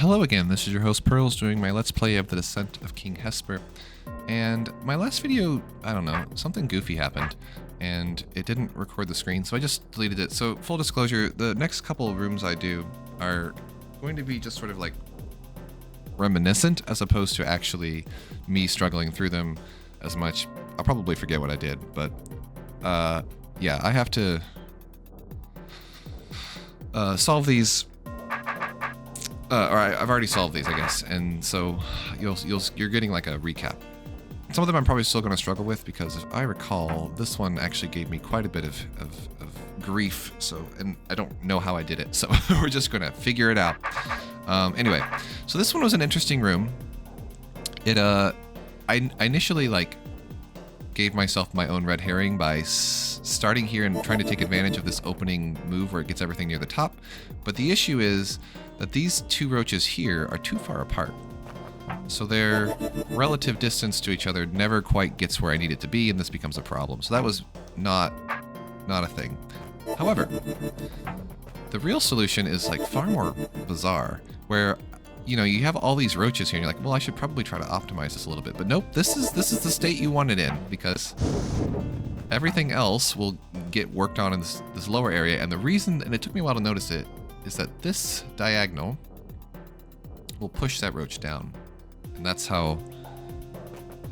Hello again, this is your host Pearls doing my Let's Play of the Descent of King Hesper. And my last video, I don't know, something goofy happened and it didn't record the screen, so I just deleted it. So full disclosure, the next couple of rooms I do are going to be just sort of like reminiscent as opposed to actually me struggling through them as much. I'll probably forget what I did, but yeah, I have to solve these. Or I've already solved these, I guess, and so you're getting like a recap. Some of them I'm probably still going to struggle with because if I recall, this one actually gave me quite a bit of grief. So, and I don't know how I did it, so we're just going to figure it out. Anyway, so this one was an interesting room. It I initially like gave myself my own red herring by starting here and trying to take advantage of this opening move where it gets everything near the top. But the issue is that these two roaches here are too far apart. So their relative distance to each other never quite gets where I need it to be, and this becomes a problem. So that was not a thing. However, the real solution is like far more bizarre, where you know, you have all these roaches here and you're like, well, I should probably try to optimize this a little bit. But nope, this is the state you want it in, because everything else will get worked on in this lower area. And the reason, and it took me a while to notice it, is that this diagonal will push that roach down. And that's how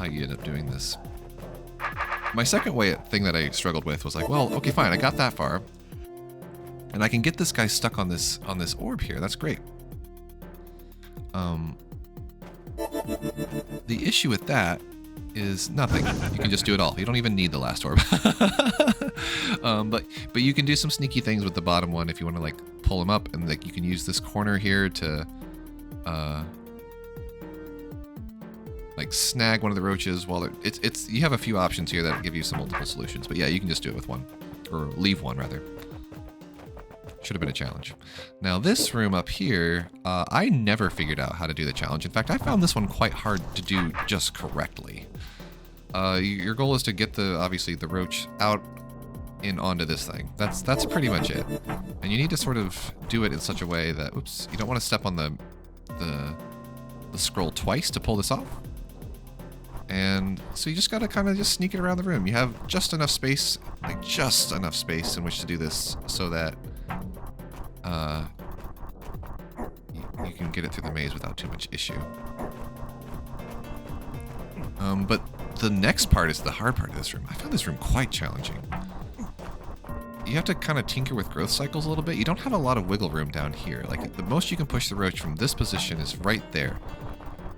you end up doing this. My second thing that I struggled with was like, well, okay, fine, I got that far. And I can get this guy stuck on this orb here. That's great. The issue with that is nothing. You can just do it all. You don't even need the last orb. But you can do some sneaky things with the bottom one if you want to like pull them up, and like you can use this corner here to like snag one of the roaches while it's you have a few options here that give you some multiple solutions. But yeah, you can just do it with one, or leave one rather. Should have been a challenge. Now this room up here, I never figured out how to do the challenge. In fact, I found this one quite hard to do just correctly. Your goal is to get obviously the roach out and onto this thing. That's pretty much it. And you need to sort of do it in such a way that, oops, you don't want to step on the scroll twice to pull this off. And so you just gotta kind of just sneak it around the room. You have just enough space, like just enough space in which to do this so that you can get it through the maze without too much issue. But the next part is the hard part of this room. I found this room quite challenging. You have to kind of tinker with growth cycles a little bit. You don't have a lot of wiggle room down here. Like the most you can push the roach from this position is right there.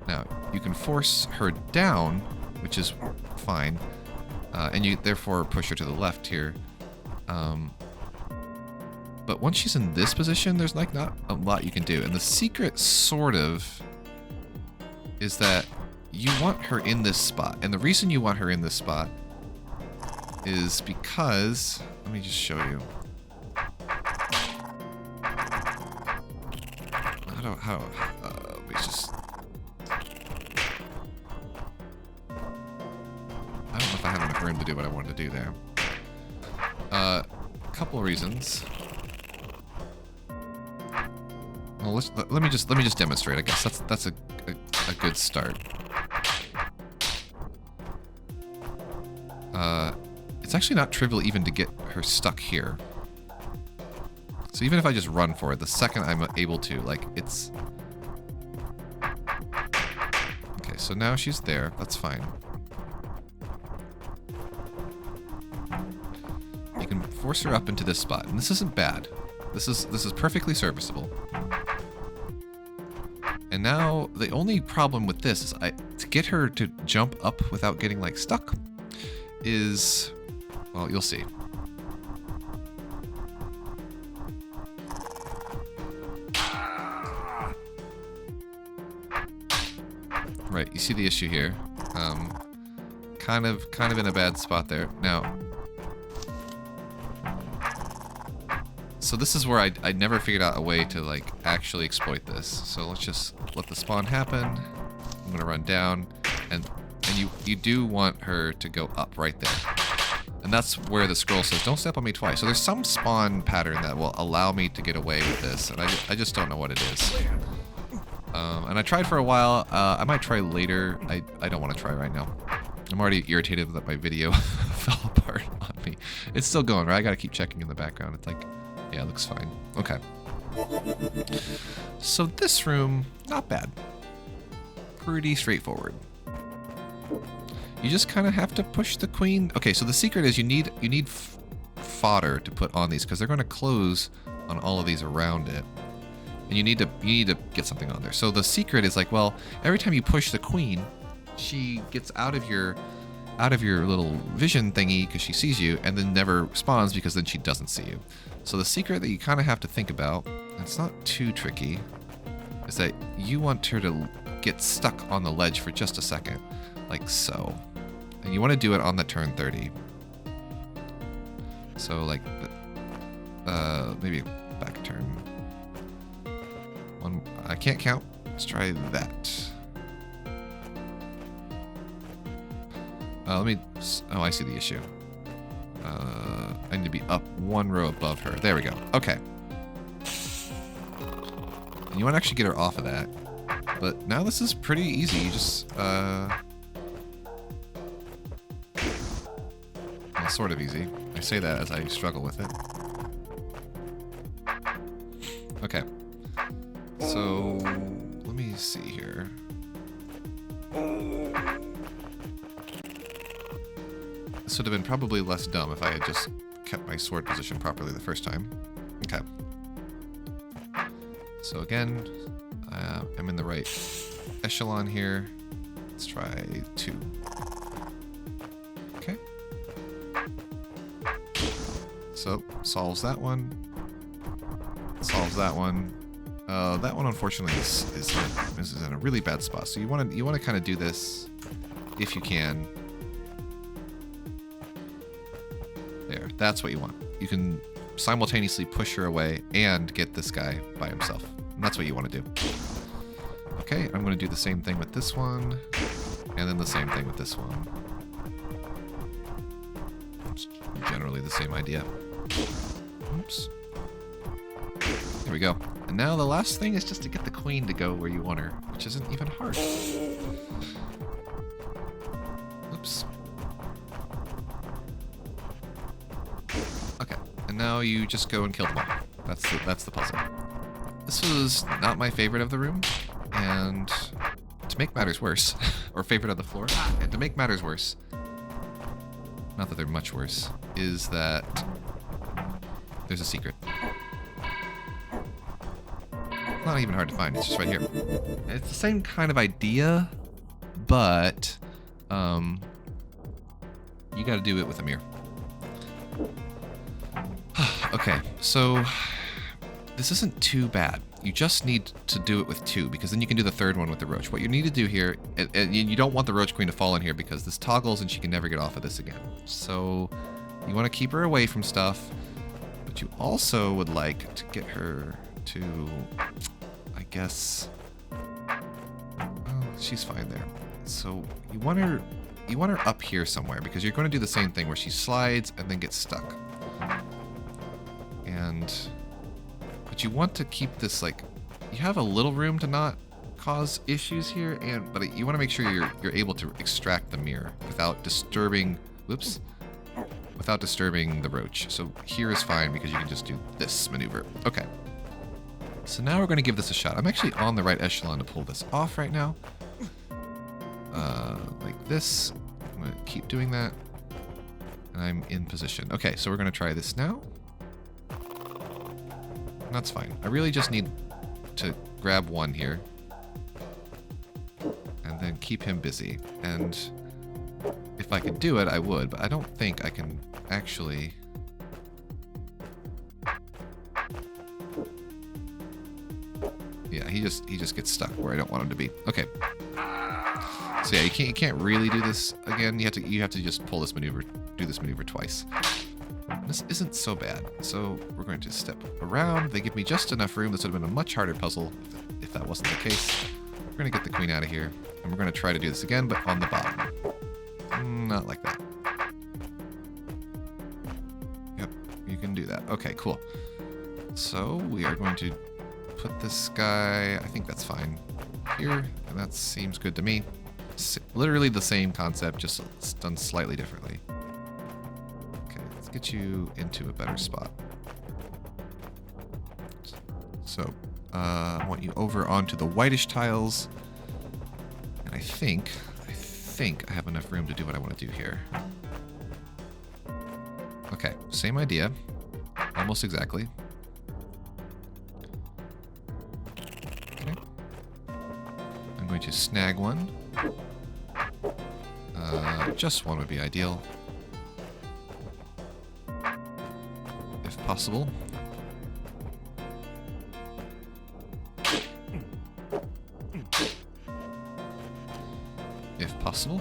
Now, you can force her down, which is fine, and you therefore push her to the left here. But once she's in this position, there's like not a lot you can do. And the secret sort of is that you want her in this spot. And the reason you want her in this spot is because, let me just show you. Let me just, I don't know if I have enough room to do what I wanted to do there. A couple of reasons. Well, let me just demonstrate. I guess that's a good start. It's actually not trivial even to get her stuck here. So even if I just run for it, the second I'm able to, like, it's... Okay, so now she's there. That's fine. You can force her up into this spot, and this isn't bad. This is perfectly serviceable. And now the only problem with this is to get her to jump up without getting like stuck is, well, you'll see. Right, you see the issue here. Kind of in a bad spot there. Now, so this is where I never figured out a way to like actually exploit this. So let's just let the spawn happen. I'm gonna run down, and you do want her to go up right there. And that's where the scroll says, don't step on me twice. So there's some spawn pattern that will allow me to get away with this, and I just don't know what it is. And I tried for a while. I might try later. I don't want to try right now. I'm already irritated that my video fell apart on me. It's still going, right? I gotta keep checking in the background. It's like, yeah, it looks fine. Okay. So this room, not bad. Pretty straightforward. You just kind of have to push the queen. Okay, so the secret is you need fodder to put on these because they're going to close on all of these around it. And you need to get something on there. So the secret is like, well, every time you push the queen, she gets out of your little vision thingy because she sees you, and then never spawns because then she doesn't see you. So the secret that you kind of have to think about, and it's not too tricky, is that you want her to get stuck on the ledge for just a second, like so. And you want to do it on the turn 30. So like, maybe back turn. One, I can't count. Let's try that. Let me. Oh, I see the issue. I need to be up one row above her. There we go. Okay. And you want to actually get her off of that. But now this is pretty easy. You just, well, sort of easy. I say that as I struggle with it. Okay. So, let me see here. This would have been probably less dumb if I had just kept my sword position properly the first time. Okay. So again, I'm in the right echelon here. Let's try 2. Okay. So, solves that one. Solves that one. That one unfortunately is in a really bad spot. So you want to kind of do this if you can. There, that's what you want. You can simultaneously push her away and get this guy by himself. And that's what you want to do. Okay, I'm going to do the same thing with this one, and then the same thing with this one. It's generally the same idea. Oops. There we go. And now the last thing is just to get the queen to go where you want her, which isn't even hard. Oops. Okay, and now you just go and kill them all. That's the puzzle. This was not my favorite of the room, and to make matters worse, or favorite of the floor, and to make matters worse, not that they're much worse, is that there's a secret. Not even hard to find, it's just right here. It's the same kind of idea, but you gotta do it with a mirror. Okay, so this isn't too bad. You just need to do it with 2, because then you can do the third one with the roach. What you need to do here, and you don't want the roach queen to fall in here because this toggles and she can never get off of this again. So you want to keep her away from stuff, but you also would like to get her to, I guess, oh, she's fine there. So you want her up here somewhere, because you're going to do the same thing where she slides and then gets stuck. But you want to keep this, like, you have a little room to not cause issues here, but you want to make sure you're able to extract the mirror without disturbing, whoops, without disturbing the roach. So here is fine because you can just do this maneuver. Okay. So now we're going to give this a shot. I'm actually on the right echelon to pull this off right now. Like this. I'm going to keep doing that. And I'm in position. Okay, so we're going to try this now. That's fine. I really just need to grab one here and then keep him busy. And if I could do it, I would, but I don't think I can actually. Yeah, he just gets stuck where I don't want him to be. Okay. So yeah, you can't really do this again. You have to just pull this maneuver, do this maneuver twice. This isn't so bad. So we're going to step around. They give me just enough room. This would have been a much harder puzzle if that wasn't the case. We're going to get the queen out of here. And we're going to try to do this again, but on the bottom. Not like that. Yep, you can do that. Okay, cool. So we are going to put this guy, I think that's fine, here, and that seems good to me. Literally the same concept, just done slightly differently. Okay, let's get you into a better spot. So, I want you over onto the whitish tiles, and I think I have enough room to do what I want to do here. Okay, same idea, almost exactly. Okay, I'm going to snag one. Just one would be ideal, if possible. If possible.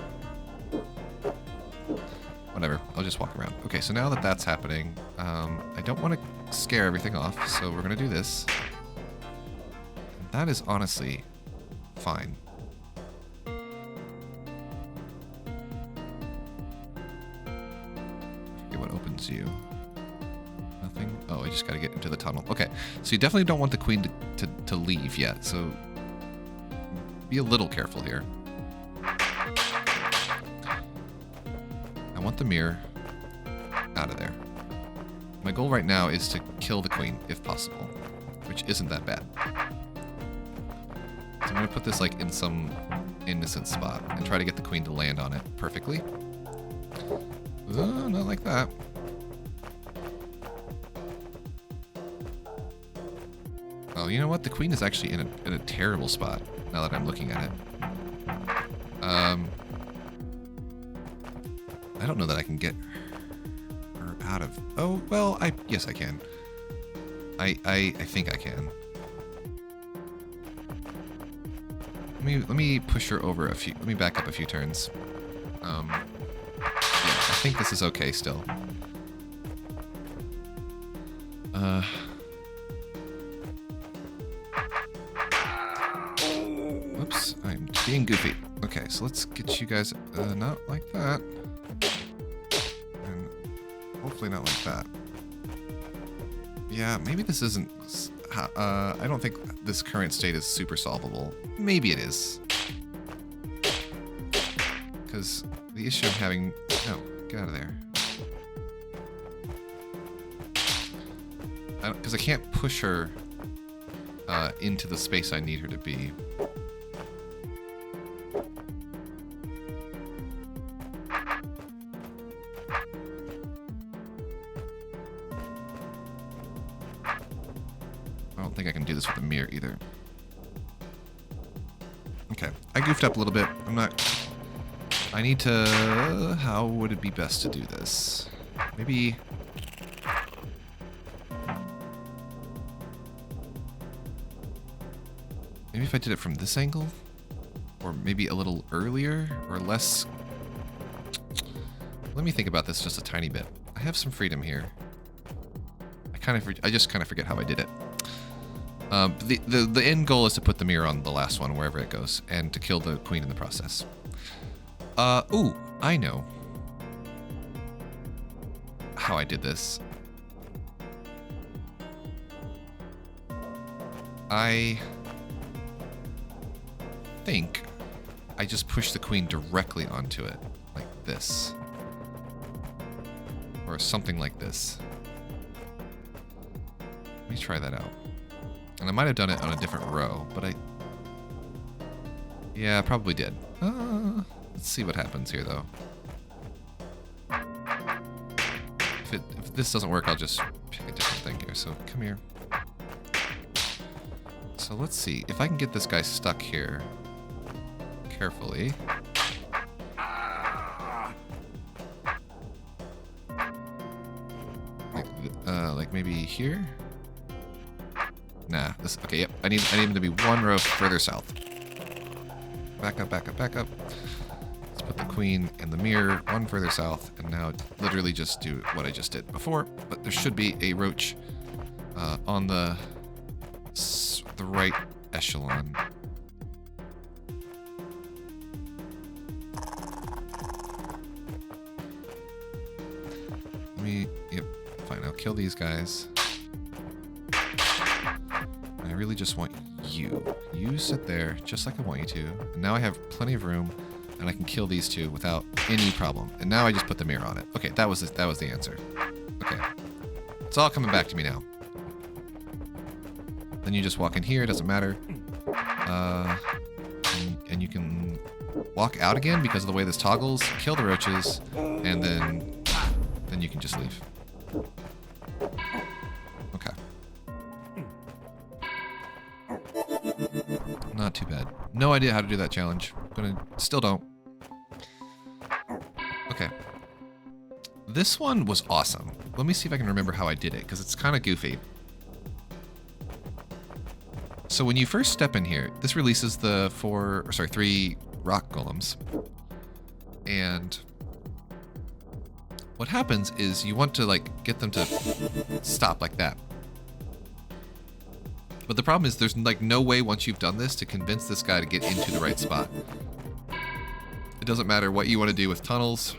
Whatever, I'll just walk around. Okay, so now that that's happening, I don't want to scare everything off, so we're going to do this. And that is honestly fine. What opens you? Nothing? Oh, I just got to get into the tunnel. Okay, so you definitely don't want the queen to leave yet, so be a little careful here. I want the mirror out of there. My goal right now is to kill the queen, if possible, which isn't that bad. So I'm going to put this like in some innocent spot and try to get the queen to land on it perfectly. Not like that. Oh, you know what? The queen is actually in a terrible spot now that I'm looking at it. I don't know that I can get her out of... Oh, well, yes, I can. I think I can. Let me push her over a few... Let me back up a few turns. I think this is okay still. Oops, I'm being goofy. Okay, so let's get you guys not like that. And hopefully not like that. Yeah, maybe this isn't... I don't think this current state is super solvable. Maybe it is. Because the issue I'm having... No, get out of there. Because I can't push her into the space I need her to be. I don't think I can do this with a mirror either. Okay, I goofed up a little bit. I need to... How would it be best to do this? Maybe... Maybe if I did it from this angle? Or maybe a little earlier? Or less... Let me think about this just a tiny bit. I have some freedom here. I just kind of forget how I did it. The end goal is to put the mirror on the last one, wherever it goes, and to kill the queen in the process. Ooh, I know how I did this. I think I just pushed the queen directly onto it, like this. Or something like this. Let me try that out. And I might have done it on a different row, but yeah, I probably did. Let's see what happens here, though. If this doesn't work, I'll just pick a different thing here. So, come here. So, let's see. If I can get this guy stuck here carefully. Like maybe here? Nah, this... Okay, yep. I need him to be one row further south. Back up, back up, back up. Let's put the queen and the mirror one further south, and now literally just do what I just did before. But there should be a roach on the right echelon. Yep, fine, I'll kill these guys. I really just want you. You sit there just like I want you to. And now I have plenty of room, and I can kill these two without any problem. And now I just put the mirror on it. Okay, that was the answer. Okay. It's all coming back to me now. Then you just walk in here, it doesn't matter. And you can walk out again because of the way this toggles, kill the roaches, and then you can just leave. Okay. Not too bad. No idea how to do that challenge. Still don't. Okay. This one was awesome. Let me see if I can remember how I did it, because it's kind of goofy. So when you first step in here, this releases the 3 rock golems. And what happens is you want to like get them to stop like that. But the problem is there's like no way once you've done this to convince this guy to get into the right spot. It doesn't matter what you want to do with tunnels.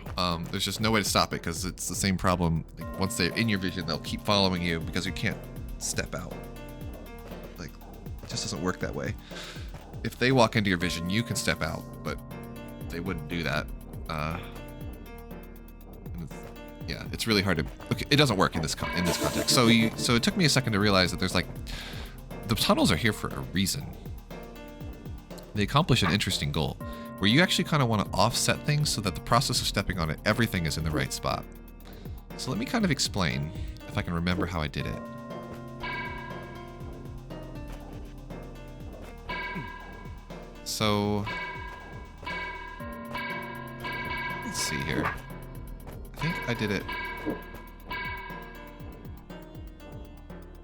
There's just no way to stop it because it's the same problem. Like, once they're in your vision, they'll keep following you because you can't step out. Like, it just doesn't work that way. If they walk into your vision, you can step out, but they wouldn't do that. Yeah, it's really hard to. Okay, it doesn't work in this context. So it took me a second to realize that there's like the tunnels are here for a reason. They accomplish an interesting goal, where you actually kind of want to offset things so that the process of stepping on it, everything is in the right spot. So let me kind of explain, if I can remember how I did it. So, let's see here. I think I did it.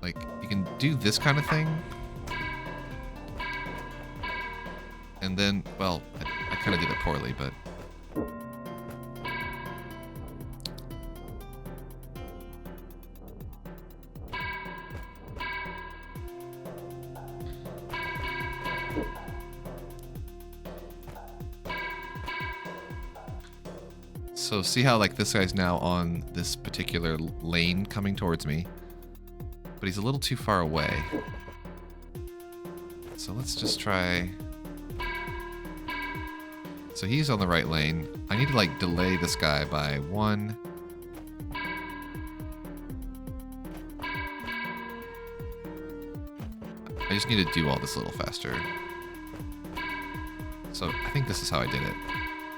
Like, you can do this kind of thing. And then, well, I kind of did it poorly, but... So see how like this guy's now on this particular lane coming towards me, but he's a little too far away. So let's just try... So he's on the right lane. I need to like delay this guy by 1. I just need to do all this a little faster. So I think this is how I did it.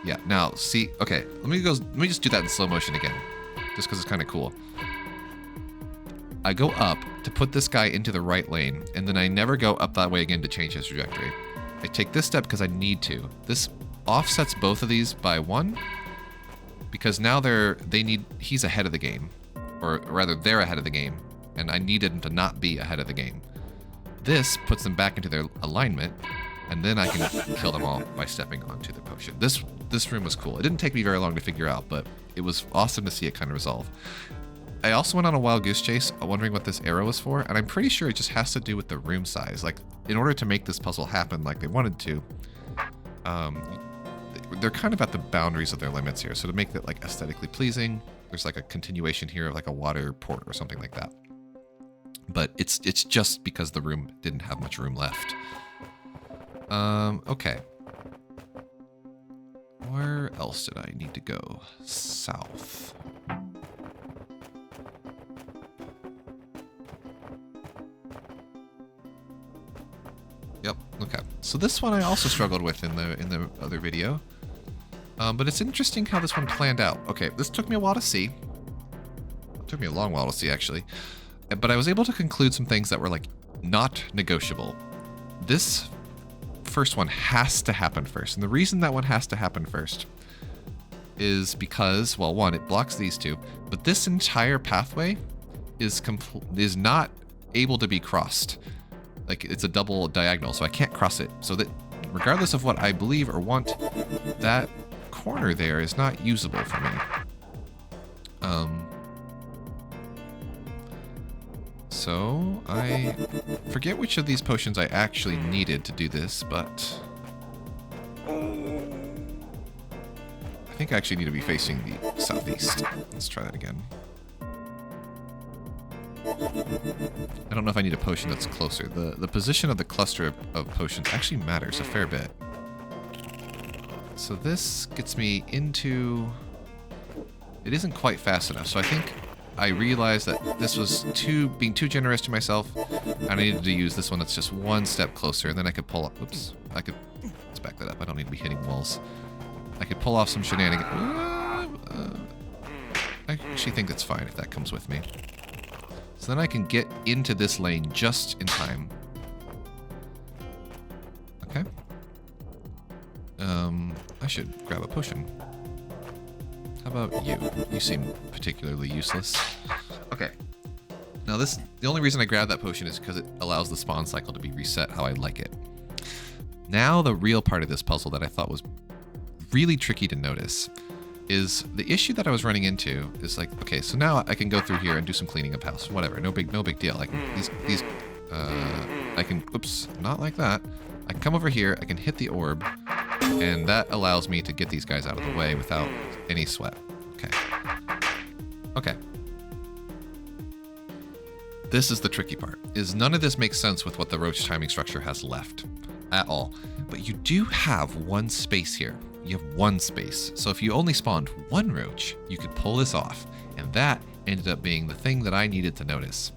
Yeah, now see, okay, let me just do that in slow motion again, just because it's kind of cool. I go up to put this guy into the right lane, and then I never go up that way again to change his trajectory. I take this step because I need to. This offsets both of these by 1, because now he's ahead of the game, or rather they're ahead of the game, and I needed him to not be ahead of the game. This puts them back into their alignment, and then I can kill them all by stepping onto the potion. This room was cool. It didn't take me very long to figure out, but it was awesome to see it kind of resolve. I also went on a wild goose chase, wondering what this arrow was for, and I'm pretty sure it just has to do with the room size. Like, in order to make this puzzle happen like they wanted to, they're kind of at the boundaries of their limits here. So to make it like aesthetically pleasing, there's like a continuation here of like a water port or something like that. But it's just because the room didn't have much room left. Okay. Where else did I need to go? South. Yep, okay. So this one I also struggled with in the other video. But it's interesting how this one planned out. Okay, this took me a while to see. It took me a long while to see, actually. But I was able to conclude some things that were, like, not negotiable. This first one has to happen first. And the reason that one has to happen first is because, well, one, it blocks these two. But this entire pathway is not able to be crossed. Like, it's a double diagonal, so I can't cross it. So that, regardless of what I believe or want, that corner there is not usable for me. So I forget which of these potions I actually needed to do this, but I think I actually need to be facing the southeast. Let's try that again. I don't know if I need a potion that's closer. The position of the cluster of potions actually matters a fair bit. So this gets me into... It isn't quite fast enough, so I think I realized that this was being too generous to myself, and I needed to use this one that's just one step closer, and then I could pull up... Oops. Let's back that up. I don't need to be hitting walls. I could pull off some shenanigans. I actually think that's fine if that comes with me. So then I can get into this lane just in time. Okay. I should grab a potion. How about you? You seem particularly useless. Okay. Now the only reason I grabbed that potion is because it allows the spawn cycle to be reset how I like it. Now the real part of this puzzle that I thought was really tricky to notice is the issue that I was running into is like, okay, so now I can go through here and do some cleaning of house, whatever, no big deal. Like I can, oops, not like that. I can come over here, I can hit the orb, and that allows me to get these guys out of the way without any sweat. Okay. Okay. This is the tricky part, is none of this makes sense with what the roach timing structure has left at all. But you do have one space here. You have one space. So if you only spawned one roach, you could pull this off. And that ended up being the thing that I needed to notice.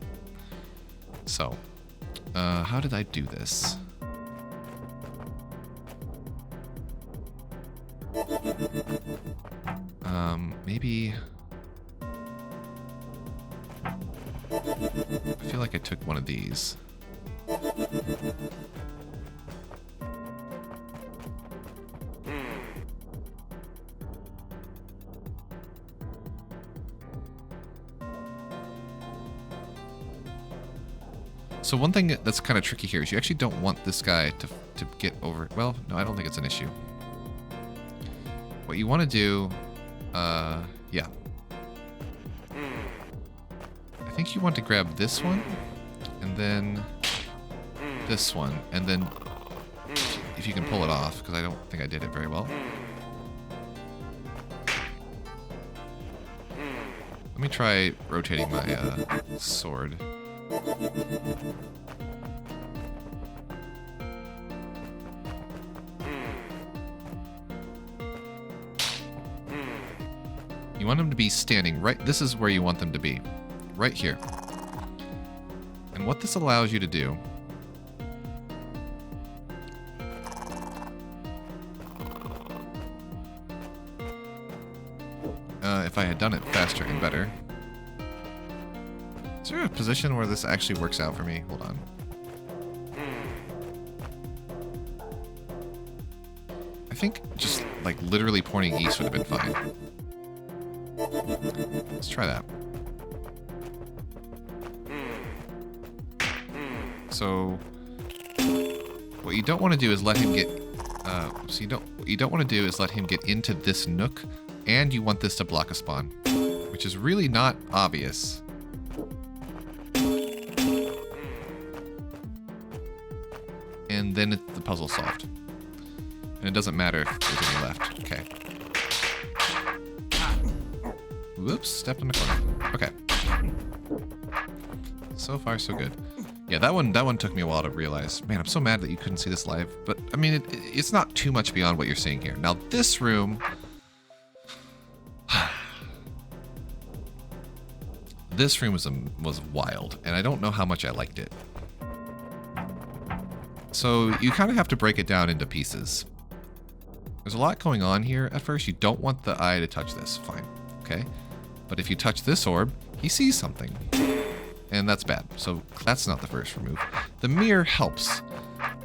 So, how did I do this? Maybe... I feel like I took one of these. So one thing that's kind of tricky here is you actually don't want this guy to get over... Well, no, I don't think it's an issue. What you want to do... yeah. I think you want to grab this one, and then this one, and then if you can pull it off, because I don't think I did it very well. Let me try rotating my sword. You want them to be standing right... This is where you want them to be. Right here. And what this allows you to do... if I had done it faster and better... Is there a position where this actually works out for me? Hold on. I think just, like, literally pointing east would have been fine. Let's try that. So, what you don't want to do is let him get... what you don't want to do is let him get into this nook, and you want this to block a spawn, which is really not obvious. And then the puzzle's solved. And it doesn't matter if there's any left. Okay. Whoops, stepped in the corner. Okay. So far, so good. Yeah, that one took me a while to realize. Man, I'm so mad that you couldn't see this live. But, I mean, it's not too much beyond what you're seeing here. Now, this room... this room was wild, and I don't know how much I liked it. So, you kind of have to break it down into pieces. There's a lot going on here. At first, you don't want the eye to touch this. Fine. Okay? But if you touch this orb, he sees something. And that's bad. So that's not the first remove. The mirror helps.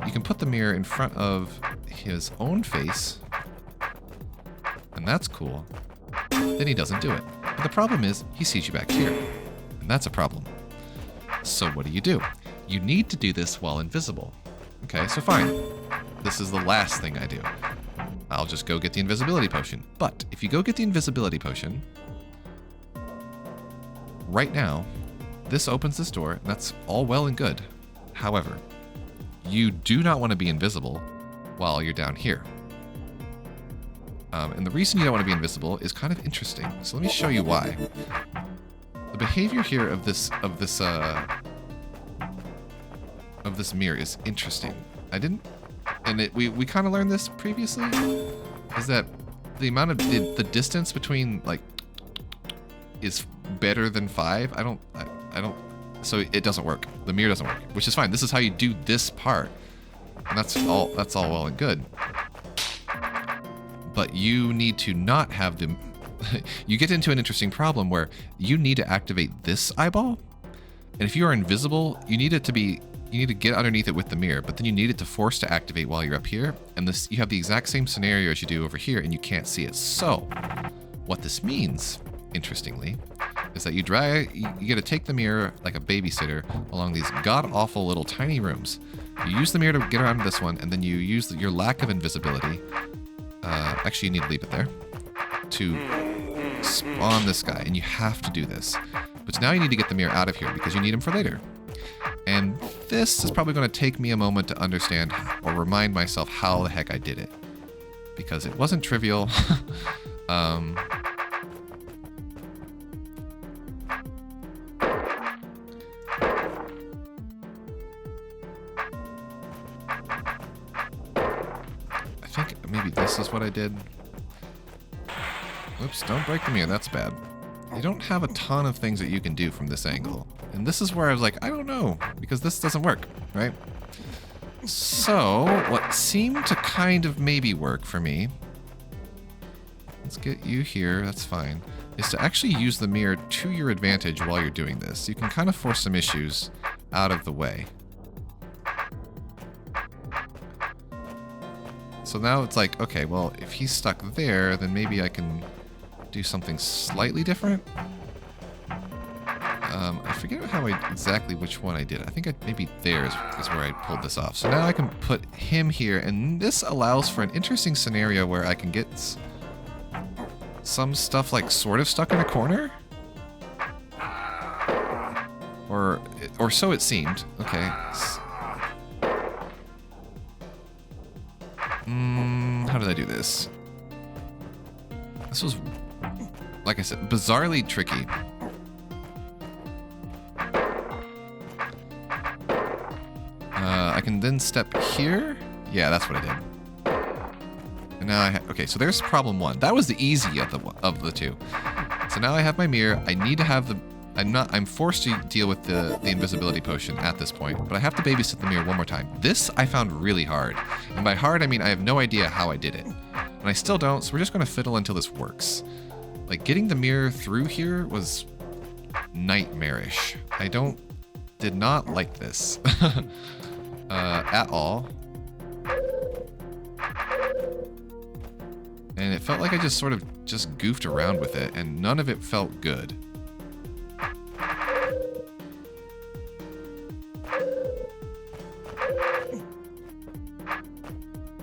You can put the mirror in front of his own face. And that's cool. Then he doesn't do it. But the problem is, he sees you back here. And that's a problem. So what do? You need to do this while invisible. Okay, so fine. This is the last thing I do. I'll just go get the invisibility potion. But if you go get the invisibility potion... right now, this opens this door, and that's all well and good. However, you do not want to be invisible while you're down here. And the reason you don't want to be invisible is kind of interesting. So let me show you why. The behavior here of this mirror is interesting. I didn't, and we kind of learned this previously, is that the amount of the distance between like is better than 5. I don't, so it doesn't work. The mirror doesn't work, which is fine. This is how you do this part, and that's all well and good. But you need to not have them. You get into an interesting problem where you need to activate this eyeball, and if you are invisible, you need to get underneath it with the mirror, but then you need it to force to activate while you're up here, and you have the exact same scenario as you do over here, and you can't see it. So what this means, interestingly, is that you get to take the mirror like a babysitter along these god-awful little tiny rooms. You use the mirror to get around to this one, and then you use your lack of invisibility. Actually, you need to leave it there to spawn this guy, and you have to do this. But now you need to get the mirror out of here because you need him for later. And this is probably going to take me a moment to understand or remind myself how the heck I did it, because it wasn't trivial. I think maybe this is what I did. Oops, don't break the mirror, that's bad. You don't have a ton of things that you can do from this angle. And this is where I was like, I don't know, because this doesn't work, right? So, what seemed to kind of maybe work for me, let's get you here, that's fine, is to actually use the mirror to your advantage while you're doing this. You can kind of force some issues out of the way. So now it's like, okay, well, if he's stuck there, then maybe I can do something slightly different. I forget exactly which one I did. I think maybe there is where I pulled this off. So now I can put him here, and this allows for an interesting scenario where I can get some stuff like sort of stuck in a corner. Or so it seemed. Okay. How did I do this? This was, like I said, bizarrely tricky. I can then step here. Yeah, that's what I did. And now okay, so there's problem 1. That was the easy of the two. So now I have my mirror. I need to have I'm forced to deal with the invisibility potion at this point, but I have to babysit the mirror one more time. This I found really hard. And by hard, I mean I have no idea how I did it. And I still don't, so we're just going to fiddle until this works. Like, getting the mirror through here was nightmarish. I did not like this at all. And it felt like I just sort of goofed around with it, and none of it felt good.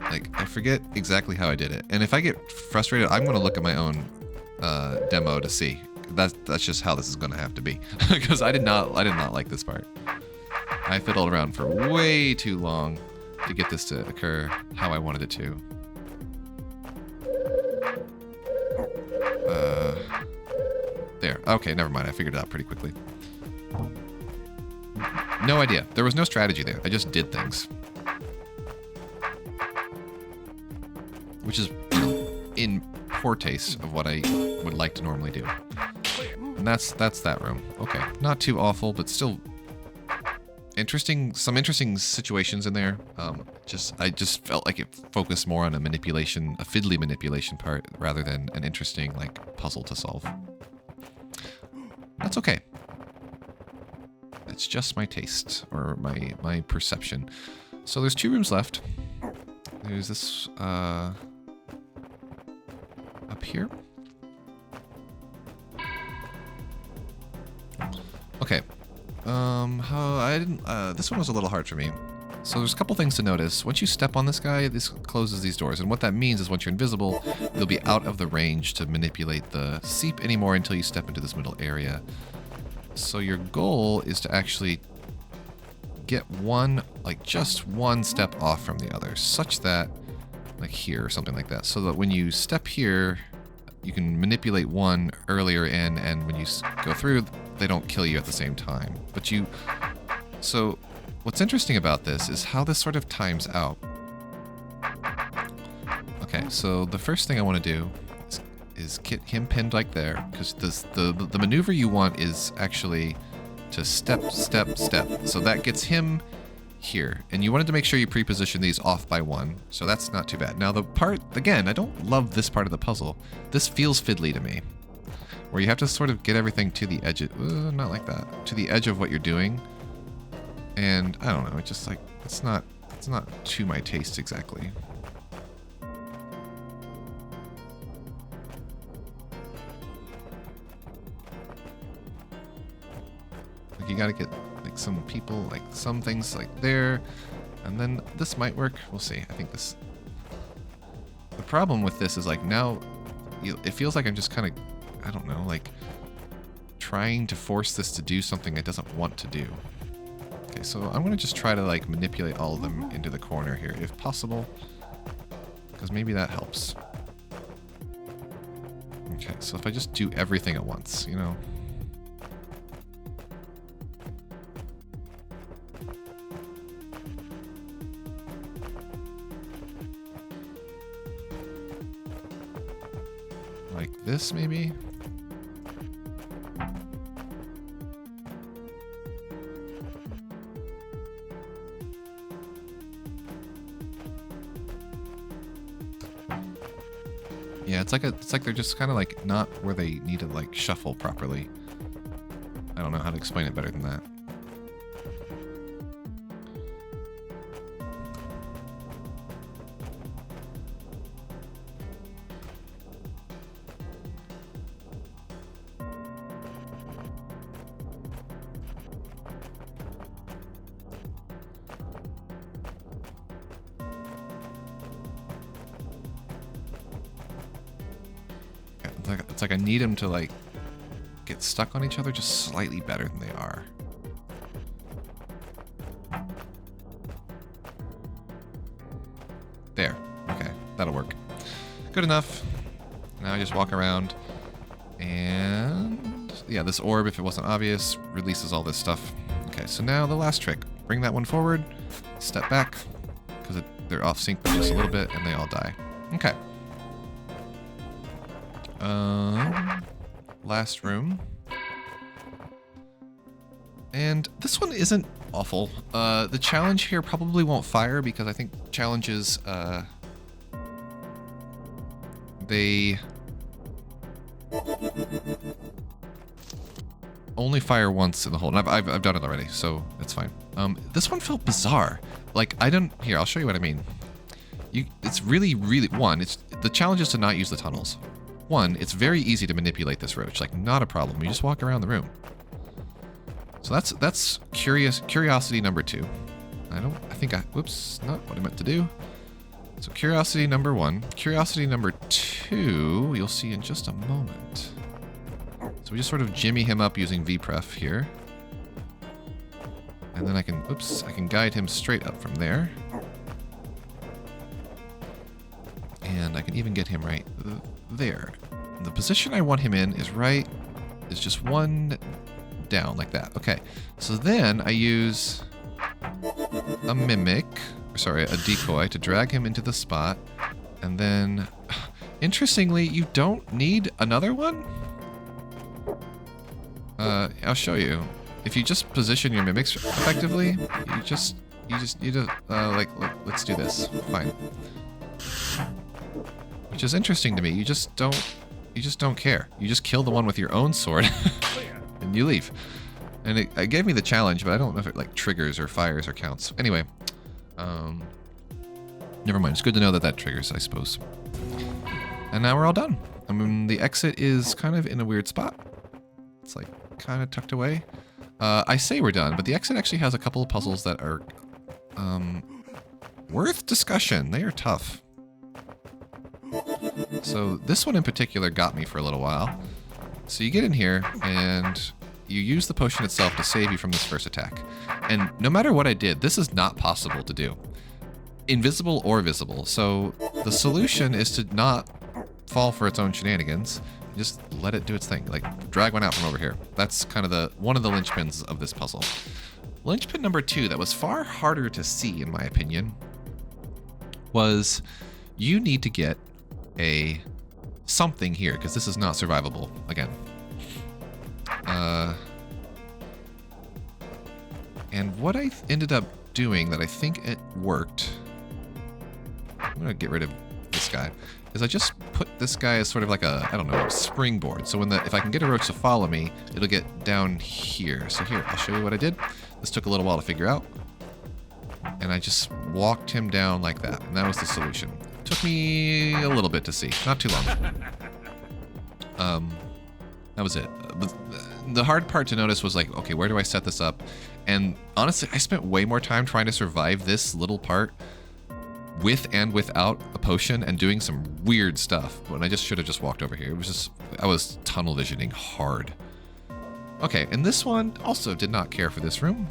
Like, I forget exactly how I did it. And if I get frustrated, I'm going to look at my own demo to see. That's just how this is going to have to be. Because I did not like this part. I fiddled around for way too long to get this to occur how I wanted it to. There. Okay, never mind. I figured it out pretty quickly. No idea. There was no strategy there. I just did things. Which is, in poor taste of what I would like to normally do. And that's that room. Okay. Not too awful, but still interesting. Some interesting situations in there. I just felt like it focused more on a fiddly manipulation part rather than an interesting, like, puzzle to solve. That's okay. It's just my taste, or my perception. So there's 2 rooms left. There's this, up here. Okay. This one was a little hard for me. So there's a couple things to notice. Once you step on this guy, this closes these doors. And what that means is once you're invisible, you'll be out of the range to manipulate the seep anymore until you step into this middle area. So your goal is to actually get just one step off from the other, such that, like here or something like that, so that when you step here, you can manipulate one earlier in, and when you go through, they don't kill you at the same time. But you... So, what's interesting about this is how this sort of times out. Okay, so the first thing I want to do is get him pinned like there, because the maneuver you want is actually to step, step, step. So that gets him here. And you wanted to make sure you pre-position these off by 1, so that's not too bad. Now the part, again, I don't love this part of the puzzle. This feels fiddly to me, where you have to sort of get everything to the edge of, not like that, to the edge of what you're doing. And I don't know, it's just like, it's not to my taste exactly. Like you gotta get like some people, like some things like there, and then this might work. We'll see. I think this, the problem with this is like now it feels like I'm just kind of, I don't know, like trying to force this to do something it doesn't want to do. Okay, so I'm gonna just try to like manipulate all of them into the corner here if possible, because maybe that helps. Okay, so if I just do everything at once, you know. Like this, maybe? Yeah, it's like they're just kind of like not where they need to like shuffle properly. I don't know how to explain it better than that. It's like I need them to like get stuck on each other just slightly better than they are. There. Okay, that'll work. Good enough. Now I just walk around and yeah, this orb, if it wasn't obvious, releases all this stuff. Okay, so now the last trick. Bring that one forward, step back, because they're off sync just a little bit and they all die. Okay. Last room. And this one isn't awful. The challenge here probably won't fire because I think challenges, they only fire once in the hole. And I've done it already, so it's fine. This one felt bizarre. Like, here, I'll show you what I mean. It's really, the challenge is to not use the tunnels. One, it's very easy to manipulate this roach, like not a problem. You just walk around the room. So that's curiosity number 2. Whoops, not what I meant to do. So curiosity number 1. Curiosity number 2, you'll see in just a moment. So we just sort of jimmy him up using VPref here. And then I can guide him straight up from there. And I can even get him right there. The position I want him in is just one down like that. Okay, so then I use a a decoy to drag him into the spot. And then, interestingly, you don't need another one? I'll show you. If you just position your mimics effectively, you just need to, let's do this. Fine. Which is interesting to me. You just don't care. You just kill the one with your own sword and you leave. And it gave me the challenge, but I don't know if it like triggers or fires or counts. Anyway, never mind. It's good to know that triggers, I suppose. And now we're all done. I mean, the exit is kind of in a weird spot. It's like kind of tucked away. I say we're done, but the exit actually has a couple of puzzles that are worth discussion. They are tough. So this one in particular got me for a little while. So you get in here and you use the potion itself to save you from this first attack. And no matter what I did, this is not possible to do. Invisible or visible. So the solution is to not fall for its own shenanigans. Just let it do its thing. Like, drag one out from over here. That's kind of one of the linchpins of this puzzle. Linchpin number 2, that was far harder to see, in my opinion, was you need to get a something here, because this is not survivable, again. And what I ended up doing that I think it worked, I'm going to get rid of this guy, is I just put this guy as sort of like a, I don't know, a springboard. So if I can get a roach to follow me, it'll get down here. So here, I'll show you what I did. This took a little while to figure out. And I just walked him down like that. And that was the solution. Took me a little bit to see. Not too long. That was it. The hard part to notice was like, okay, where do I set this up? And honestly, I spent way more time trying to survive this little part with and without a potion and doing some weird stuff. When I just should have just walked over here. It was just, I was tunnel visioning hard. Okay, and this one also did not care for this room.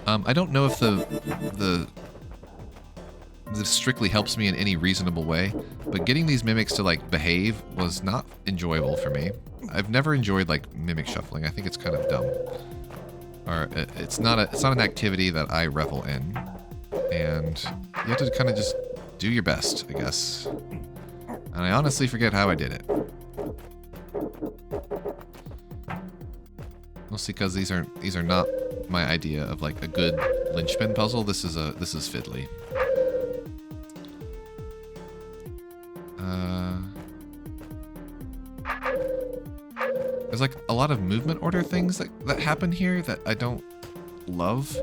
I don't know if this strictly helps me in any reasonable way, but getting these mimics to like behave was not enjoyable for me. I've never enjoyed like mimic shuffling. I think it's kind of dumb. Or it's not an activity that I revel in. And you have to kind of just do your best, I guess. And I honestly forget how I did it. Mostly because these are not my idea of like a good linchpin puzzle. This is fiddly. There's like a lot of movement order things that happen here that I don't love.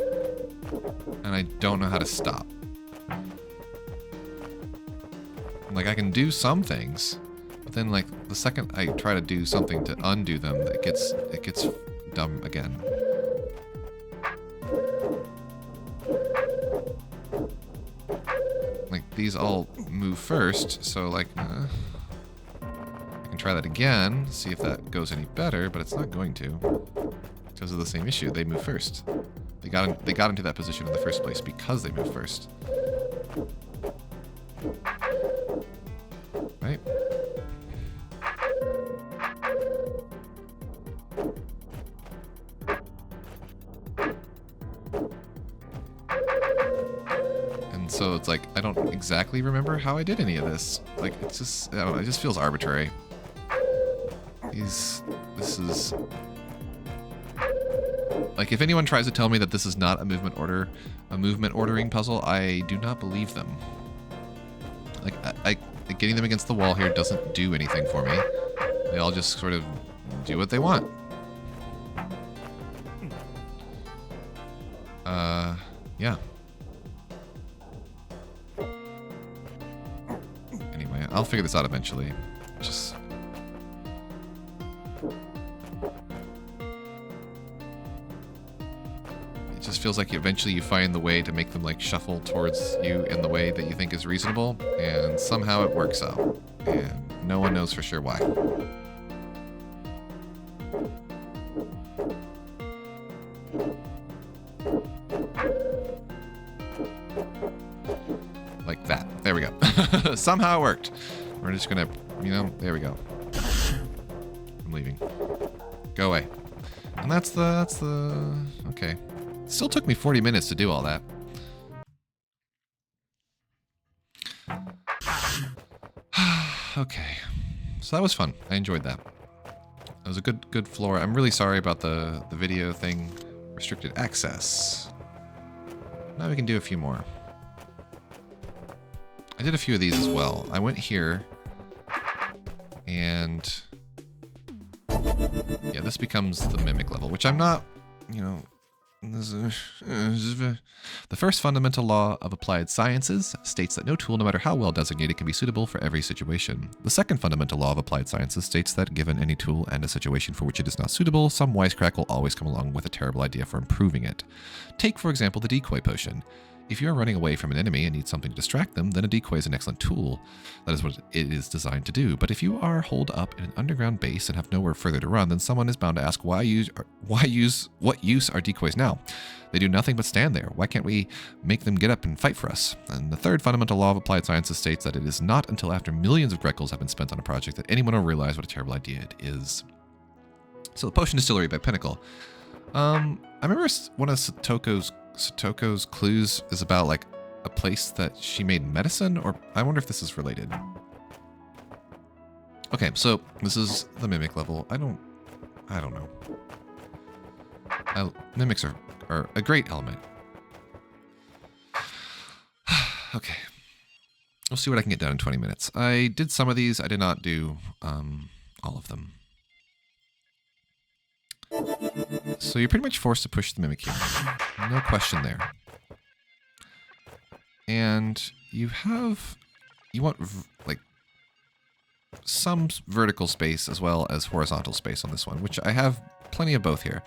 And I don't know how to stop. Like, I can do some things, but then like the second I try to do something to undo them, it gets dumb again. Like, these all move first, so like I can try that again, see if that goes any better, but it's not going to because of the same issue. They move first. They got into that position in the first place because they moved first. Right? And so it's like, I don't exactly remember how I did any of this. Like, it's just, I don't know, it just feels arbitrary. This is... Like, if anyone tries to tell me that this is not a movement ordering puzzle, I do not believe them. Like, getting them against the wall here doesn't do anything for me. They all just sort of do what they want. Yeah. Anyway, I'll figure this out eventually. Just... It just feels like eventually you find the way to make them like shuffle towards you in the way that you think is reasonable, and somehow it works out, and no one knows for sure why. Like that. There we go. Somehow it worked. We're just gonna, there we go. I'm leaving. Go away. And that's the, okay. Still took me 40 minutes to do all that. Okay. So that was fun. I enjoyed that. It was a good floor. I'm really sorry about the video thing. Restricted access. Now we can do a few more. I did a few of these as well. I went here and yeah, this becomes the mimic level, which I'm not, the first fundamental law of applied sciences states that no tool, no matter how well designated, can be suitable for every situation. The second fundamental law of applied sciences states that given any tool and a situation for which it is not suitable, some wisecrack will always come along with a terrible idea for improving it. Take, for example, the decoy potion. If you're running away from an enemy and need something to distract them, then a decoy is an excellent tool. That is what it is designed to do. But if you are holed up in an underground base and have nowhere further to run, then someone is bound to ask what use are decoys now? They do nothing but stand there. Why can't we make them get up and fight for us? And the third fundamental law of applied sciences states that it is not until after millions of Greckles have been spent on a project that anyone will realize what a terrible idea it is. So the Potion Distillery by Pinnacle. I remember one of Satoko's clues is about like a place that she made medicine, or I wonder if this is related. Okay, so this is the Mimic level. I don't know. Mimics are a great element. Okay. We'll see what I can get done in 20 minutes. I did some of these. I did not do all of them. So you're pretty much forced to push the Mimic here. No question there. And you want like some vertical space as well as horizontal space on this one, which I have plenty of both here.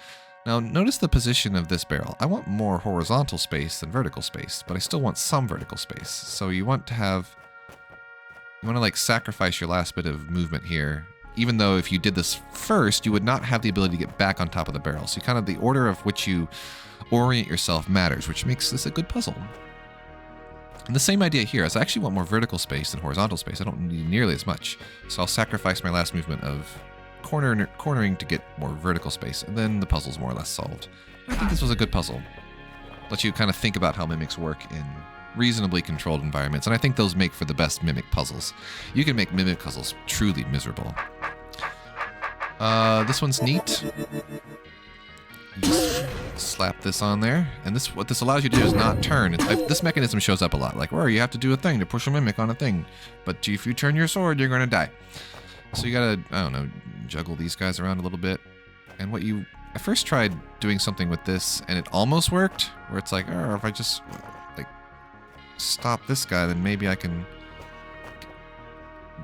Now notice the position of this barrel. I want more horizontal space than vertical space, but I still want some vertical space. So you want to like sacrifice your last bit of movement here, even though if you did this first, you would not have the ability to get back on top of the barrel. So kind of the order of which you orient yourself matters, which makes this a good puzzle. And the same idea here is I actually want more vertical space than horizontal space. I don't need nearly as much. So I'll sacrifice my last movement of cornering to get more vertical space, and then the puzzle's more or less solved. I think this was a good puzzle. Let you kind of think about how mimics work in reasonably controlled environments, and I think those make for the best mimic puzzles. You can make mimic puzzles truly miserable. This one's neat. You just slap this on there, and what this allows you to do is not turn. This mechanism shows up a lot, like where you have to do a thing to push a mimic on a thing, but if you turn your sword, you're going to die. So you gotta, I don't know, juggle these guys around a little bit. And I first tried doing something with this, and it almost worked, where it's like, oh, if I just like stop this guy, then maybe I can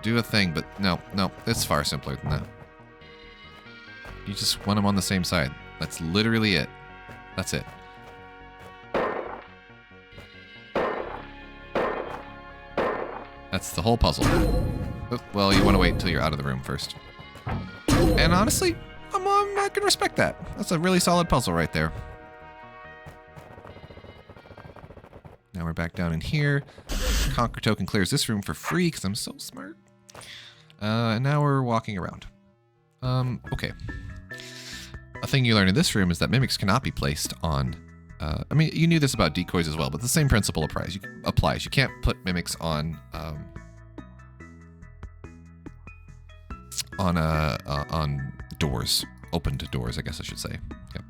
do a thing. But no, it's far simpler than that. You just want them on the same side. That's literally it. That's it. That's the whole puzzle. Well, you want to wait until you're out of the room first. And honestly, I can respect that. That's a really solid puzzle right there. Now we're back down in here. Conquer token clears this room for free because I'm so smart. And now we're walking around. Okay. A thing you learn in this room is that mimics cannot be placed on... I mean, you knew this about decoys as well, but the same principle applies. You can't put mimics on doors. Opened doors, I guess I should say. Yep.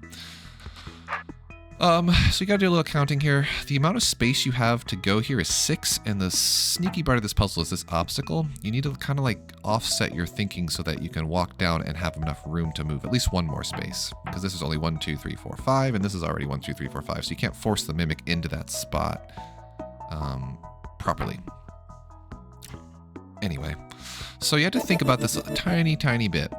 So you gotta do a little counting here. The amount of space you have to go here is 6, and the sneaky part of this puzzle is this obstacle. You need to kind of like offset your thinking so that you can walk down and have enough room to move at least one more space. Because this is only 1, 2, 3, 4, 5, and this is already 1, 2, 3, 4, 5. So you can't force the mimic into that spot properly. Anyway, so you have to think about this a tiny, tiny bit.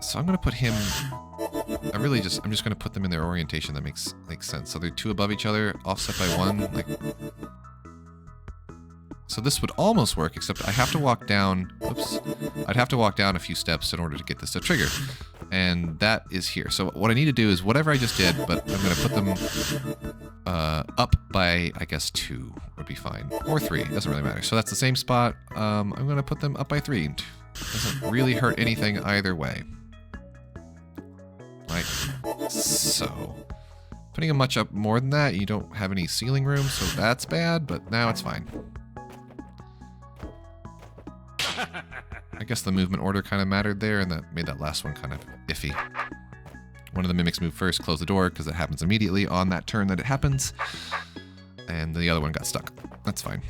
So I'm going to put him... I'm just going to put them in their orientation that makes sense. So they're 2 above each other, offset by 1. Like, so this would almost work, except I have to walk down... Oops. I'd have to walk down a few steps in order to get this to trigger. And that is here. So what I need to do is whatever I just did, but I'm going to put them up by, I guess, 2 would be fine. Or 3. It doesn't really matter. So that's the same spot. I'm going to put them up by 3. Doesn't really hurt anything either way. Like so. Putting them much up more than that, you don't have any ceiling room, so that's bad, but now it's fine. I guess the movement order kind of mattered there, and that made that last one kind of iffy. One of the mimics moved first, close the door, because it happens immediately on that turn that it happens. And the other one got stuck. That's fine.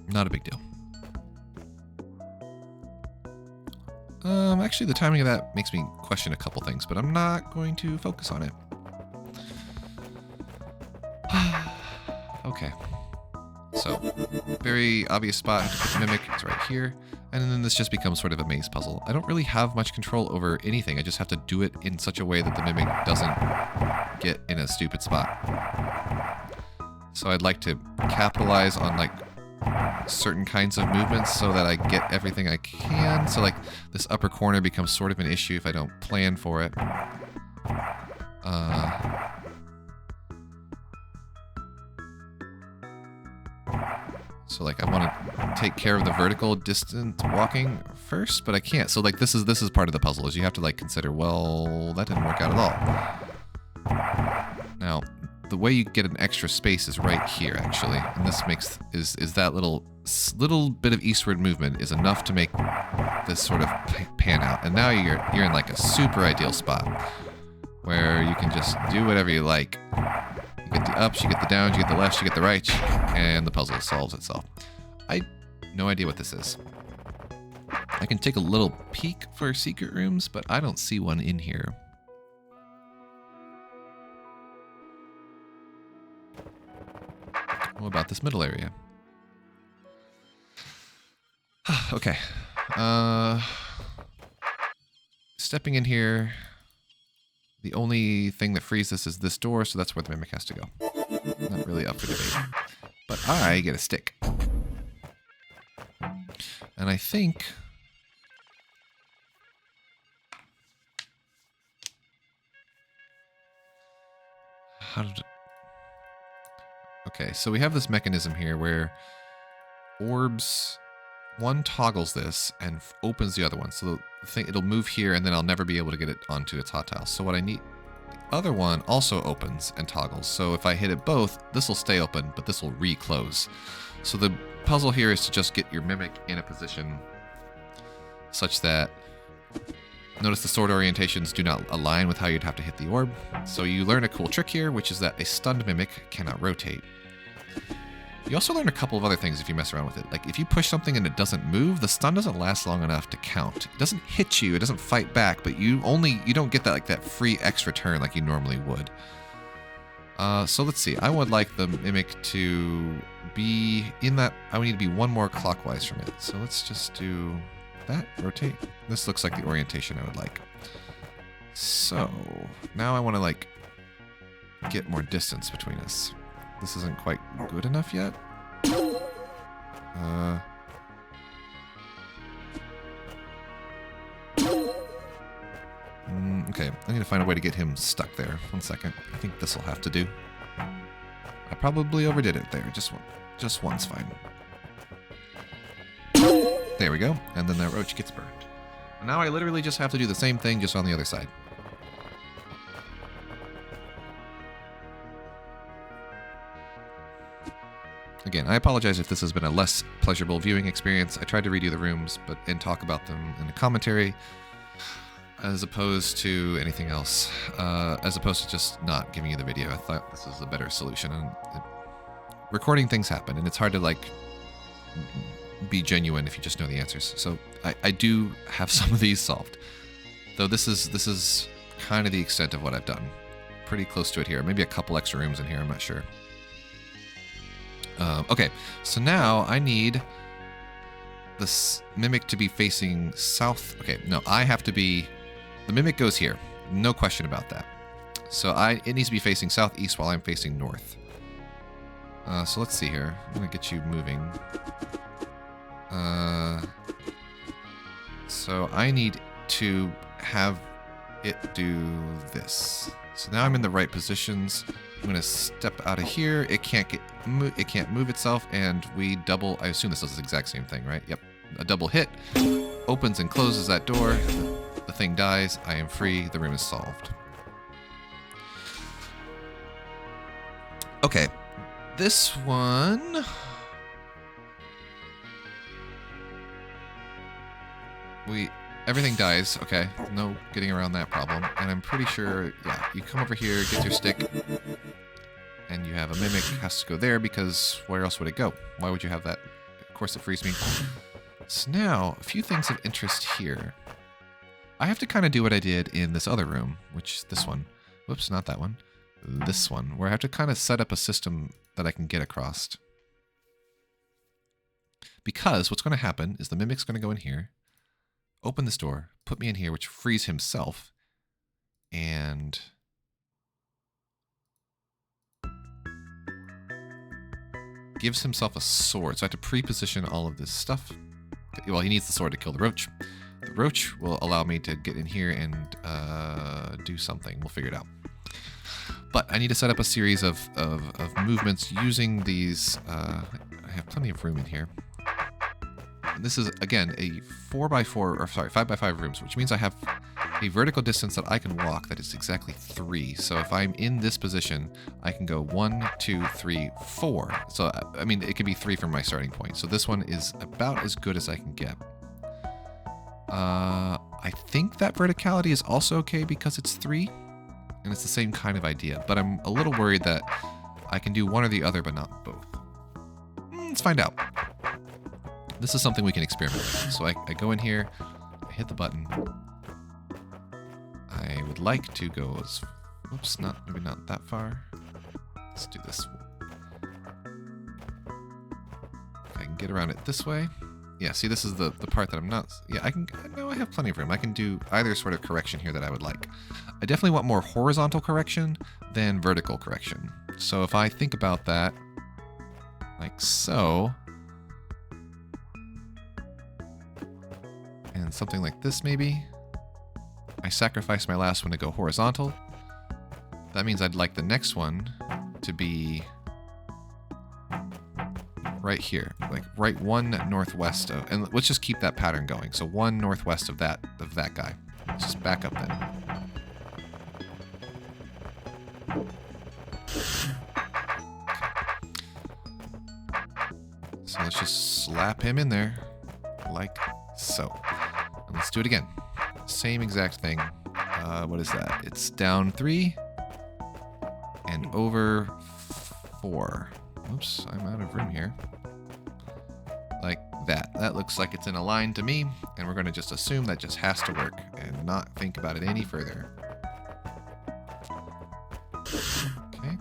Not a big deal. Actually, the timing of that makes me question a couple things, but I'm not going to focus on it. Okay. So, very obvious spot to put the mimic. It's right here. And then this just becomes sort of a maze puzzle. I don't really have much control over anything. I just have to do it in such a way that the Mimic doesn't get in a stupid spot. So I'd like to capitalize on like certain kinds of movements so that I get everything I can. So like this upper corner becomes sort of an issue if I don't plan for it. So like I want to take care of the vertical distance walking first, but I can't. So like this is part of the puzzle is you have to like consider, well, that didn't work out at all. Now, the way you get an extra space is right here actually. And this makes is that little bit of eastward movement is enough to make this sort of pan out. And now you're in like a super ideal spot where you can just do whatever you like. You get the ups, you get the downs, you get the lefts, you get the rights, and the puzzle solves itself. I no idea what this is. I can take a little peek for secret rooms, but I don't see one in here. What about this middle area? Okay. Stepping in here. The only thing that frees this is this door, so that's where the Mimic has to go. Not really up for debate. But I get a stick. And I think... How did it... Okay, so we have this mechanism here where orbs... One toggles this and opens the other one. So the thing, it'll move here and then I'll never be able to get it onto its hot tile. So what I need... The other one also opens and toggles. So if I hit it both, this will stay open, but this will re-close. So the puzzle here is to just get your Mimic in a position such that... Notice the sword orientations do not align with how you'd have to hit the orb. So you learn a cool trick here, which is that a stunned Mimic cannot rotate. You also learn a couple of other things if you mess around with it. Like if you push something and it doesn't move, the stun doesn't last long enough to count. It doesn't hit you, it doesn't fight back, but you don't get that like that free extra turn like you normally would. So let's see. I would like the Mimic to be in that. I would need to be one more clockwise from it. So let's just do that. Rotate. This looks like the orientation I would like. So now I want to like get more distance between us. This isn't quite good enough yet. Okay, I need to find a way to get him stuck there. 1 second. I think this will have to do. I probably overdid it there. Just one's fine. There we go. And then the roach gets burned. And now I literally just have to do the same thing just on the other side. Again, I apologize if this has been a less pleasurable viewing experience. I tried to redo the rooms and talk about them in the commentary as opposed to anything else. As opposed to just not giving you the video. I thought this was a better solution. And recording things happen, and it's hard to like be genuine if you just know the answers. So I do have some of these solved. Though this is kind of the extent of what I've done. Pretty close to it here. Maybe a couple extra rooms in here, I'm not sure. Okay, so now I need this Mimic to be facing south. Okay, no, I have to be... The Mimic goes here. No question about that. So it needs to be facing southeast while I'm facing north. So let's see here. I'm going to get you moving. So I need to have it do this. So now I'm in the right positions. I'm going to step out of here. It can't move itself, and we double... I assume this is the exact same thing, right? Yep. A double hit opens and closes that door. The thing dies. I am free. The room is solved. Okay. This one... Everything dies. Okay. No getting around that problem. And I'm pretty sure... Yeah, you come over here, get your stick... And you have a Mimic, has to go there because where else would it go? Why would you have that? Of course it frees me. So now, a few things of interest here. I have to kind of do what I did in this other room, which is this one. Whoops, not that one. This one, where I have to kind of set up a system that I can get across. Because what's going to happen is the mimic's going to go in here, open this door, put me in here, which frees himself, and gives himself a sword. So I have to pre-position all of this stuff. Well, he needs the sword to kill the roach. The roach will allow me to get in here and do something. We'll figure it out. But I need to set up a series of movements using these. I have plenty of room in here. And this is, again, a 4x4, or sorry, 5x5 rooms, which means I have a vertical distance that I can walk that is exactly 3. So if I'm in this position, I can go 1, 2, 3, 4. So, I mean, it could be 3 from my starting point. So this one is about as good as I can get. I think that verticality is also okay because it's 3, and it's the same kind of idea. But I'm a little worried that I can do one or the other, but not both. Let's find out. This is something we can experiment with. So I go in here, I hit the button. I would like to go as, whoops, maybe not that far. Let's do this. I can get around it this way. Yeah, see, this is the part that I'm not, yeah, I have plenty of room. I can do either sort of correction here that I would like. I definitely want more horizontal correction than vertical correction. So if I think about that, like so, and something like this maybe. I sacrifice my last one to go horizontal. That means I'd like the next one to be right here, like right 1 northwest of, and let's just keep that pattern going. So 1 northwest of that guy. Let's just back up then. So let's just slap him in there like so. And let's do it again. Same exact thing. What is that? It's down 3 and over 4. Oops, I'm out of room here. Like that. That looks like it's in a line to me, and we're going to just assume that just has to work and not think about it any further. Okay.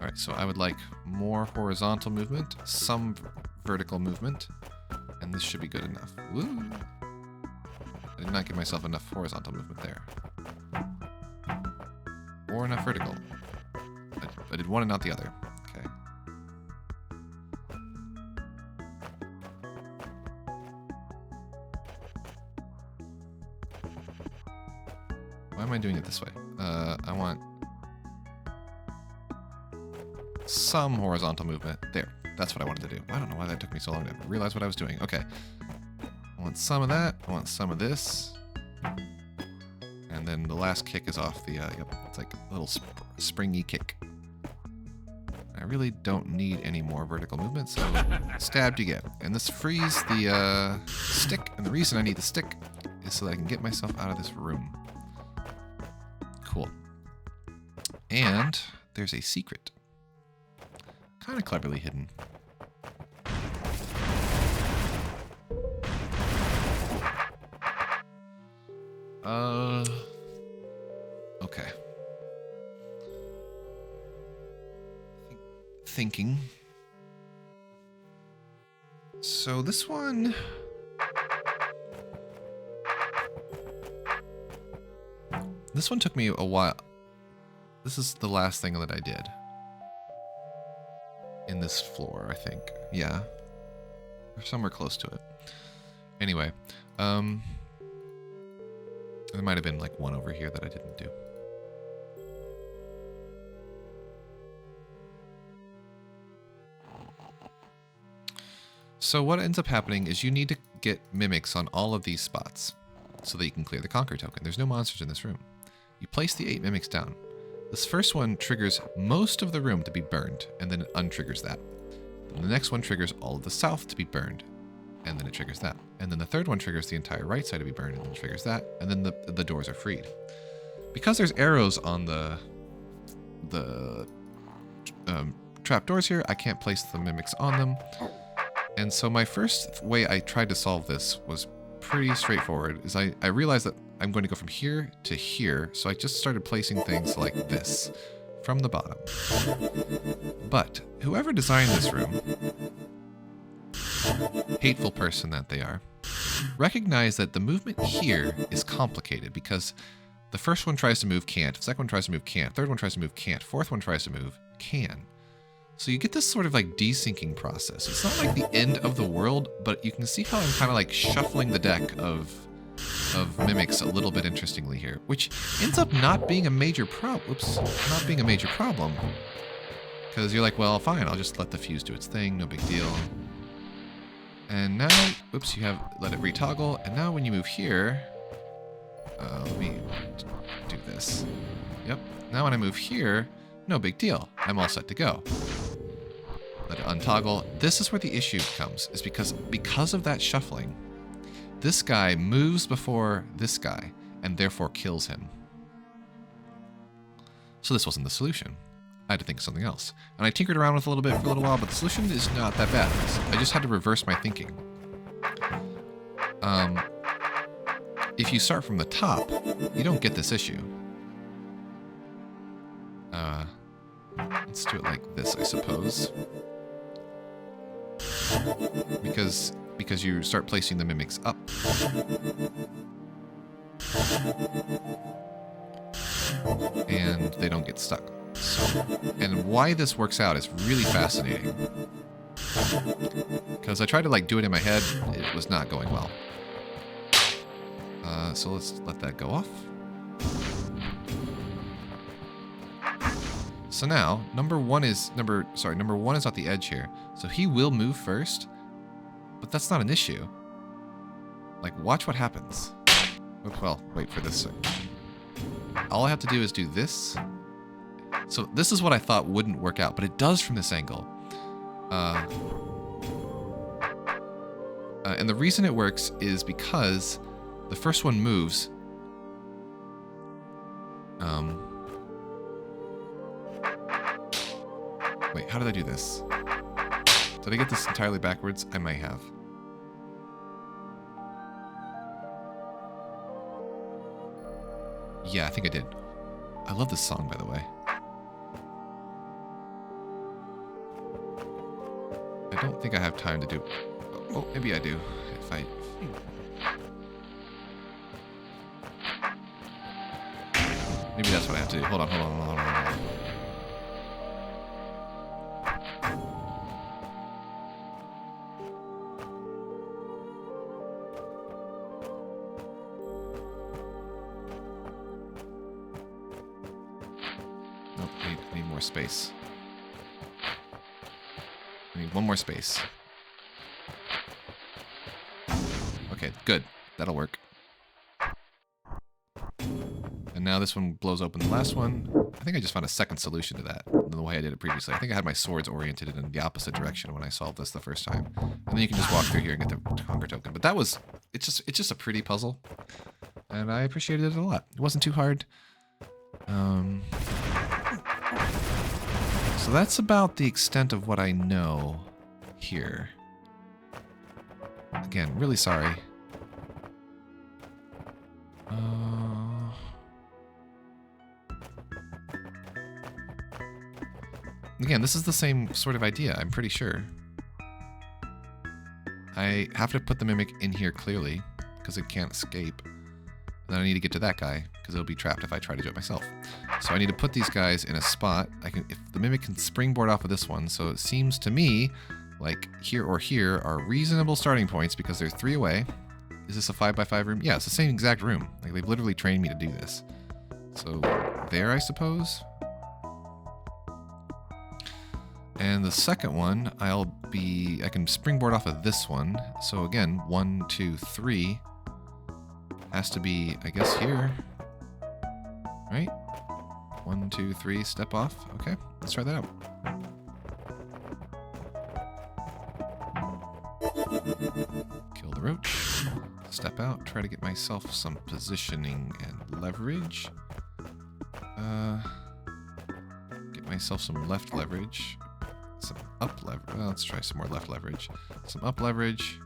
Alright, so I would like more horizontal movement, some vertical movement, and this should be good enough. Woo! I did not give myself enough horizontal movement there. Or enough vertical. I did one and not the other. Okay. Why am I doing it this way? I want some horizontal movement. There. That's what I wanted to do. I don't know why that took me so long to realize what I was doing. Okay. I want some of that. I want some of this. And then the last kick is off the, yep, it's like a little springy kick. I really don't need any more vertical movement, so stabbed you get. And this frees the stick, and the reason I need the stick is so that I can get myself out of this room. Cool. And there's a secret. Kind of cleverly hidden. Okay. Thinking. So this one... This one took me a while. This is the last thing that I did. In this floor, I think. Yeah. Or somewhere close to it. Anyway, there might have been like one over here that I didn't do. So what ends up happening is you need to get mimics on all of these spots so that you can clear the conquer token. There's no monsters in this room. You place the 8 mimics down. This first one triggers most of the room to be burned, and then it untriggers that. And the next one triggers all of the south to be burned, and then it triggers that. And then the third one triggers the entire right side to be burned, and then it triggers that, and then the doors are freed. Because there's arrows on the trap doors here, I can't place the mimics on them. And so my first way I tried to solve this was pretty straightforward, is I realized that I'm going to go from here to here. So I just started placing things like this from the bottom. But whoever designed this room, hateful person that they are, recognize that the movement here is complicated because the first one tries to move, can't. The second one tries to move, can't. Third one tries to move, can't. Fourth one tries to move, can. So you get this sort of like desyncing process. It's not like the end of the world, but you can see how I'm kind of like shuffling the deck of mimics a little bit interestingly here, which ends up not being a major problem. Oops, not being a major problem. Because you're like, well, fine, I'll just let the fuse do its thing, no big deal. And now, oops, you have let it retoggle. And now when you move here, let me do this. Yep. Now when I move here, no big deal. I'm all set to go. Let it untoggle. This is where the issue comes, is because of that shuffling, this guy moves before this guy and therefore kills him. So this wasn't the solution. I had to think of something else. And I tinkered around with it a little bit for a little while, but the solution is not that bad. I just had to reverse my thinking. If you start from the top, you don't get this issue. Let's do it like this, I suppose. Because you start placing the mimics up. And they don't get stuck. So, and why this works out is really fascinating. Because I tried to like do it in my head, it was not going well. So let's let that go off. So now, number one is at the edge here. So he will move first, but that's not an issue. Like, watch what happens. Well, wait for this. All I have to do is do this. So this is what I thought wouldn't work out, but it does from this angle. And the reason it works is because the first one moves. Wait, how did I do this? Did I get this entirely backwards? I might have. Yeah, I think I did. I love this song, by the way. I don't think I have time to do... Oh, maybe I do. If I... Maybe that's what I have to do. Hold on. Nope, I need more space. I need one more space. Okay, good. That'll work. And now this one blows open the last one. I think I just found a second solution to that than the way I did it previously. I think I had my swords oriented in the opposite direction when I solved this the first time. And then you can just walk through here and get the hunger token. But that was, it's just a pretty puzzle. And I appreciated it a lot. It wasn't too hard. So that's about the extent of what I know here. Again, really sorry. Again, this is the same sort of idea, I'm pretty sure. I have to put the mimic in here clearly, because it can't escape. And then I need to get to that guy, because it'll be trapped if I try to do it myself. So I need to put these guys in a spot. If the mimic can springboard off of this one, so it seems to me like here or here are reasonable starting points because they're 3 away. Is this a 5x5 room? Yeah, it's the same exact room. Like, they've literally trained me to do this. So there, I suppose. And the second one, I can springboard off of this one. So again, 1, 2, 3 has to be, I guess, here. Right? 1, 2, 3, step off. Okay, let's try that out. Kill the roach. Step out, try to get myself some positioning and leverage. Get myself some left leverage. Some up leverage. Well, let's try some more left leverage. Some up leverage.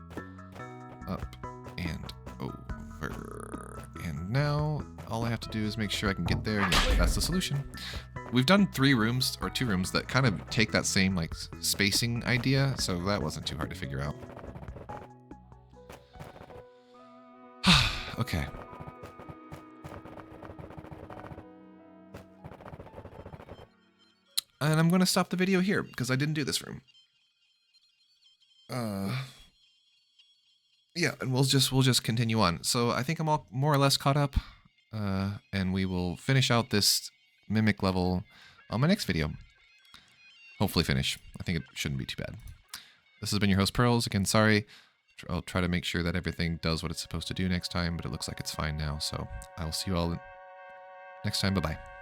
Up and over. And And now all I have to do is make sure I can get there, and yeah, that's the solution. We've done 3 rooms, or 2 rooms, that kind of take that same like spacing idea, so that wasn't too hard to figure out. Okay. And I'm going to stop the video here because I didn't do this room. Yeah, and we'll just continue on. So I think I'm all more or less caught up, and we will finish out this mimic level on my next video. Hopefully finish. I think it shouldn't be too bad. This has been your host Pearls. Again, sorry. I'll try to make sure that everything does what it's supposed to do next time, but it looks like it's fine now. So I'll see you all next time. Bye-bye.